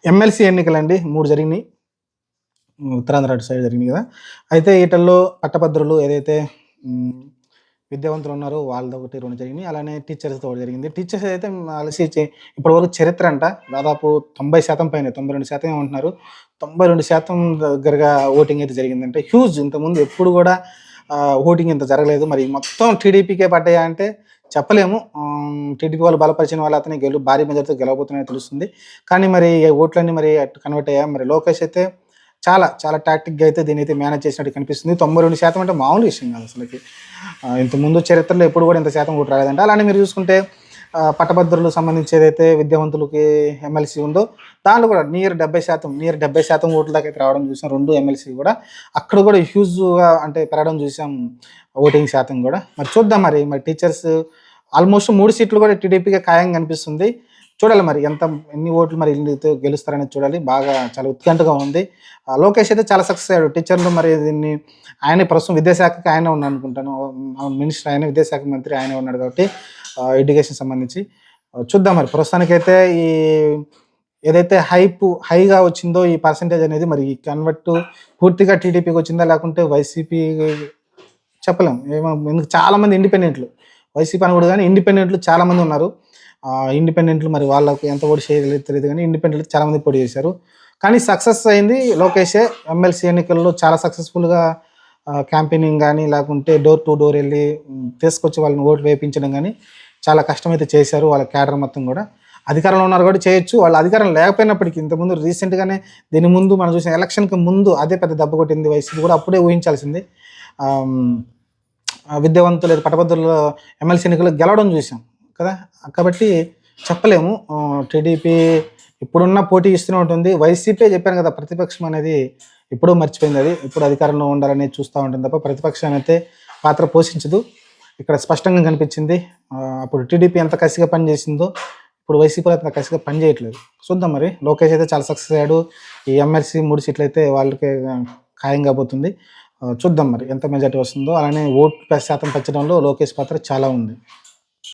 MLC ఎన్నికలండి 3 జరిగినాయి. ఉత్తరాంధ్ర అటు side జరిగినాయి కదా! అయితే ఈటల్లో పట్టభద్రులు ఏదైతే హ్మ్, విద్యావంతులు ఉన్నారో వాళ్ళదొకటి 2 జరిగినాయి. అలానే టీచర్స్‌తో ఒకటి జరిగింది. టీచర్స్ అయితే ఇప్పటివరకు చరిత్ర అంట దాదాపు 90% పైనే 92% ఏమో అంటున్నారు. 92% దగ్గరగా ఓటింగ్ అయితే జరిగిందంటే హ్యూజ్. ఇంతకుముందు ఎప్పుడు కూడా ఓటింగ్ ఇంత జరగలేదు. మరి మొత్తం టీడీపీకే పడ్డాయా అంటే చెప్పలేము. టీడీపీ వాళ్ళు బలపరిచిన వాళ్ళు అతనే భారీ మెజార్టీతో గెలవబోతున్నాయని తెలుస్తుంది. కానీ మరి ఓట్లన్నీ మరి అటు కన్వర్ట్ అయ్యాయి. మరి లోకేష్ అయితే చాలా చాలా టాక్టిక్‌గా అయితే దీన్నైతే మేనేజ్ చేసినట్టు కనిపిస్తుంది. 92% అంటే మామూలు విషయం కాదు అసలకి. ఇంతకుముందు చరిత్రలో ఎప్పుడు కూడా ఇంత శాతం ఓటు రాలేదంట. అలానే మీరు చూసుకుంటే పట్టభద్రులకు సంబంధించి ఏదైతే విద్యావంతులకి ఎమ్మెల్సీ ఉందో దాంట్లో కూడా నియర్ 70% ఓట్ల దాకా అయితే రావడం చూసాం. 2 ఎమ్మెల్సీ కూడా అక్కడ కూడా హ్యూజ్‌గా అంటే పెరగడం చూసాం ఓటింగ్ శాతం కూడా. మరి చూద్దాం మరి టీచర్స్ ఆల్మోస్ట్ 3 సీట్లు కూడా టీడీపీకి ఖాయంగా కనిపిస్తుంది. చూడాలి మరి ఎన్ని ఓట్లు మరి వీళ్ళైతే గెలుస్తారనేది చూడాలి. బాగా చాలా ఉత్కంఠగా ఉంది. లోకేష్ అయితే చాలా సక్సెస్ అయ్యాడు. టీచర్లు మరి దీన్ని ఆయనే ప్రస్తుతం విద్యాశాఖకి ఆయనే ఉన్నాడు అనుకుంటాను. మినిస్టర్ ఆయనే, విద్యాశాఖ మంత్రి ఆయనే ఉన్నాడు కాబట్టి ఎడ్యుకేషన్ సంబంధించి చూద్దాం మరి. ప్రస్తుతానికైతే ఈ ఏదైతే హైగా వచ్చిందో ఈ పర్సెంటేజ్ అనేది మరి కన్వర్ట్ పూర్తిగా టీడీపీకి వచ్చిందా లేకుంటే వైసీపీ చెప్పలేం. ఎందుకు చాలామంది ఇండిపెండెంట్లు, వైసీపీ అనకూడదు కానీ ఇండిపెండెంట్లు చాలామంది ఉన్నారు. ఇండిపెండెంట్లు మరి వాళ్ళకు ఎంత ఓటు చేయలేదు తెలియదు కానీ ఇండిపెండెంట్లు చాలామంది పోటీ చేశారు. కానీ సక్సెస్ అయింది లోకేషే. ఎమ్మెల్సీ ఎన్నికల్లో చాలా సక్సెస్ఫుల్గా క్యాంపెయినింగ్ కానీ లేకుంటే డోర్ టు డోర్ వెళ్ళి తీసుకొచ్చి వాళ్ళని ఓట్లు వేయించడం కానీ చాలా కష్టమైతే చేశారు. వాళ్ళ క్యాడర్ మొత్తం కూడా అధికారంలో ఉన్నారు కూడా చేయొచ్చు. వాళ్ళు అధికారం లేకపోయినప్పటికీ ఇంతకుముందు రీసెంట్గానే దీని ముందు మనం చూసిన ఎలక్షన్కి ముందు అదే పెద్ద దెబ్బ కొట్టింది వైసీపీ కూడా. అప్పుడే ఊహించాల్సింది. విద్యావంతులు పట్టభద్రులు ఎమ్మెల్సీ ఎన్నికలు గెలవడం చూసాం కదా. కాబట్టి చెప్పలేము. టీడీపీ ఇప్పుడున్న పోటీ ఇస్తూనే ఉంటుంది. వైసీపీ చెప్పాను కదా, ప్రతిపక్షం అనేది ఎప్పుడూ మర్చిపోయింది. అది ఇప్పుడు అధికారంలో ఉండాలని చూస్తూ ఉంటుంది తప్ప ప్రతిపక్షం అయితే పాత్ర పోషించదు. ఇక్కడ స్పష్టంగా కనిపించింది. అప్పుడు టీడీపీ ఎంత కసిగా పనిచేసిందో ఇప్పుడు వైసీపీ అంత కసిగా పనిచేయట్లేదు. చూద్దాం మరి. లోకేష్ అయితే చాలా సక్సెస్ అయ్యాడు. ఈ ఎమ్మెల్సీ 3 సీట్లు అయితే వాళ్ళకి ఖాయం కాబోతుంది. చూద్దాం మరి ఎంత మెజార్టీ వస్తుందో. అలానే ఓటు శాతం పెంచడంలో లోకేష్ పాత్ర చాలా ఉంది.